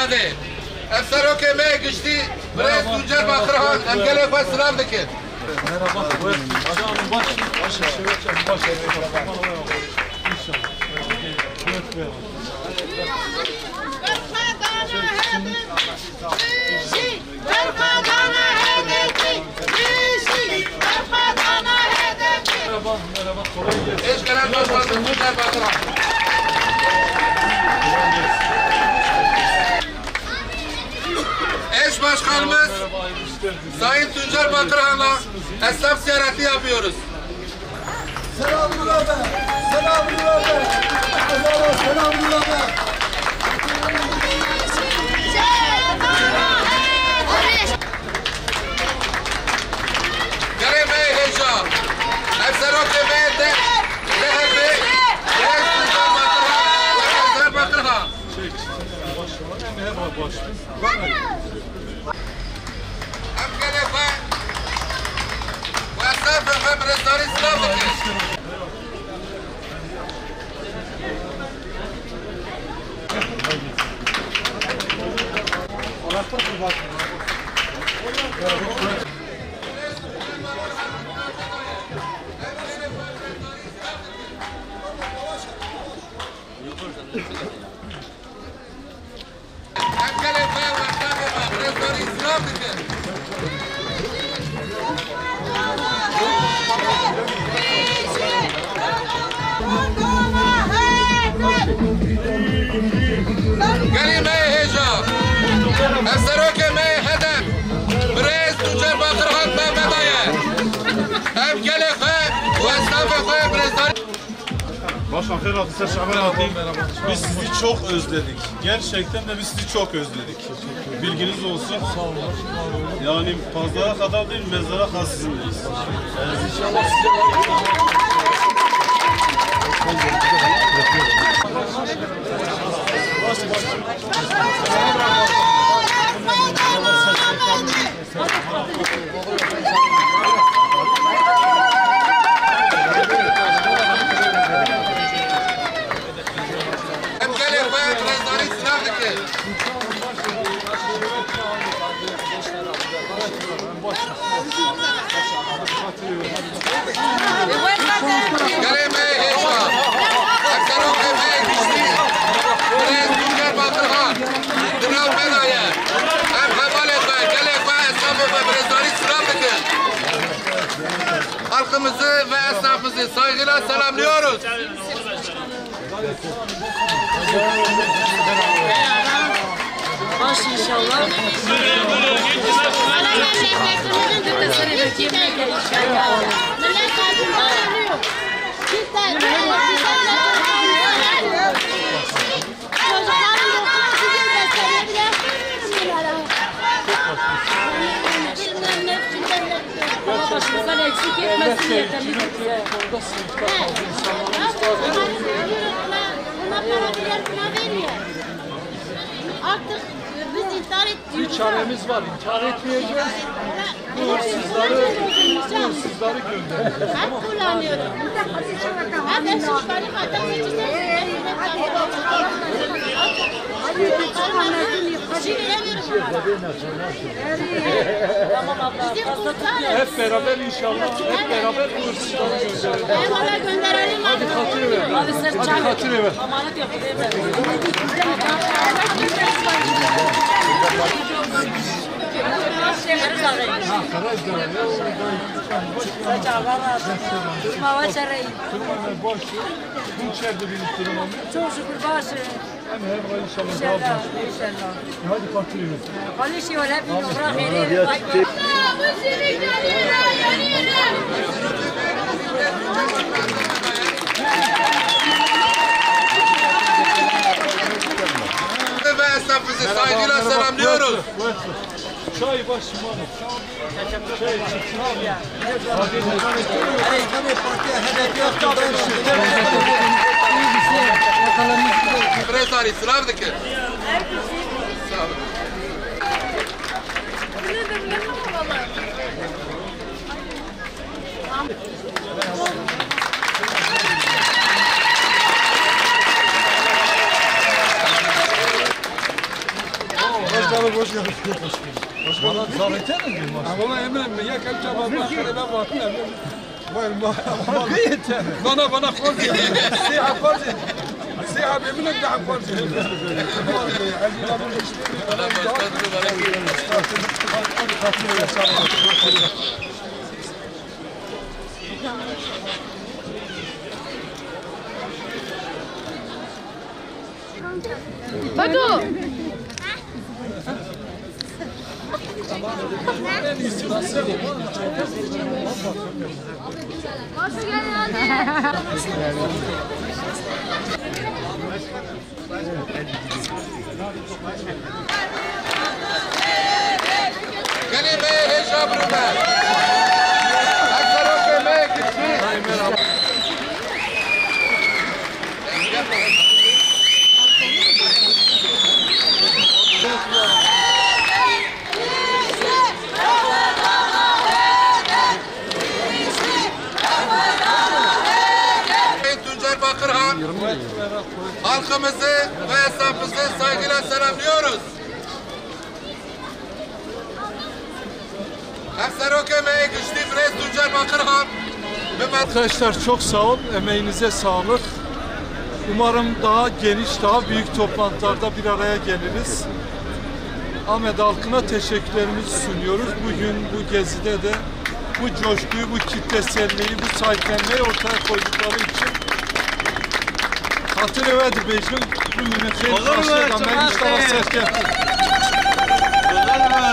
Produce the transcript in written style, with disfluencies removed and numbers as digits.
آمده افسرو که می گشتی برای سوجر باقران امگل خواه سلام دکن ايش كلام نوصل سوجر باقران Eş başkanımız Sayın Tuncer Bakırhan'la esnaf ziyareti yapıyoruz. Selamünaleyküm. Selamünaleyküm. Selamünaleyküm. Gare me heja. Efsero ke me de lehbe. Tuncer Bakırhan. Hem gelefe ve esnaf ve rezari selam edin. Hem gelefe ve esnaf ve rezari selam edin. Gari me heja. Efsero ke me hedef. Brez Tuncer Bakırhan Mehmet Aye. Hem gelefe ve esnaf ve rezari. Başkan Ferhat Hisar Şaban atayım. Biz sizi çok özledik. Gerçekten de biz sizi çok özledik. Bilginiz olsun. Sağ olun. Yani pazara kadar değil, mezara kadar sizinleyiz. İnşallah size Hem gelefe ve rezari selam edin. Gari me heja. Efsero ke me gişti. Brez Tuncer Bakırhan. Mehmet Aye. Hem hevalefe, gelefe, esnaf ve rezari selam edin. Halkımızı ve esnafımızı saygıyla selamlıyoruz. Baş inşallah. Başımızdan eksik etmesin yeter bize. Buna para birer buna vermiyor. Artık biz intihar ettik. Bir çaremiz var. İntihar etmeyeceğiz. Bu hırsızları göndereceğiz. Hep kullanıyorum. Hep eşitleri kadar Hep beraber inşallah. Hep beraber bu hırsızları gönderelim. Eyvallah gönderelim. Hadi katır ver. Hadi sen Hadi katır ver. Amanet yok değil mi? Bu içeride biriktirin onu. Çok şükür başı. Hem inşallah. İnşallah. Hadi katır ver. Hadi şey öyle bir yolda verir. Ve esnafımızı saygıyla selamlıyoruz. Çay başım var. Çay çıksın abi. Rezari selam edin. Sağ olun. Bana zavete mi diyor? Ama eminim mi? Ya kalça baba karına bakıyor. Bana kordi. Siha kordi. Siha beminim daha kordi. Badu. Nasıl gel hadi. Kelime hesap rüber. Aksaro keme gitsin. Tuncer Bakırhan halkımızı ve esnafımızı saygıyla selamlıyoruz. Aksaroke emeği güçlü Brez Tuncer Bakırhan. Arkadaşlar çok sağ ol. Emeğinize sağlık. Umarım daha geniş, daha büyük toplantılarda bir araya geliriz. Ahmet halkına teşekkürlerimizi sunuyoruz. Bugün bu gezide de bu coşkuyu, bu kitleselliği, bu sahiplenmeyi ortaya koydukları için hatırı ve dibejim bu münefeyi başlayan ben Mustafa Serken. Olur mu?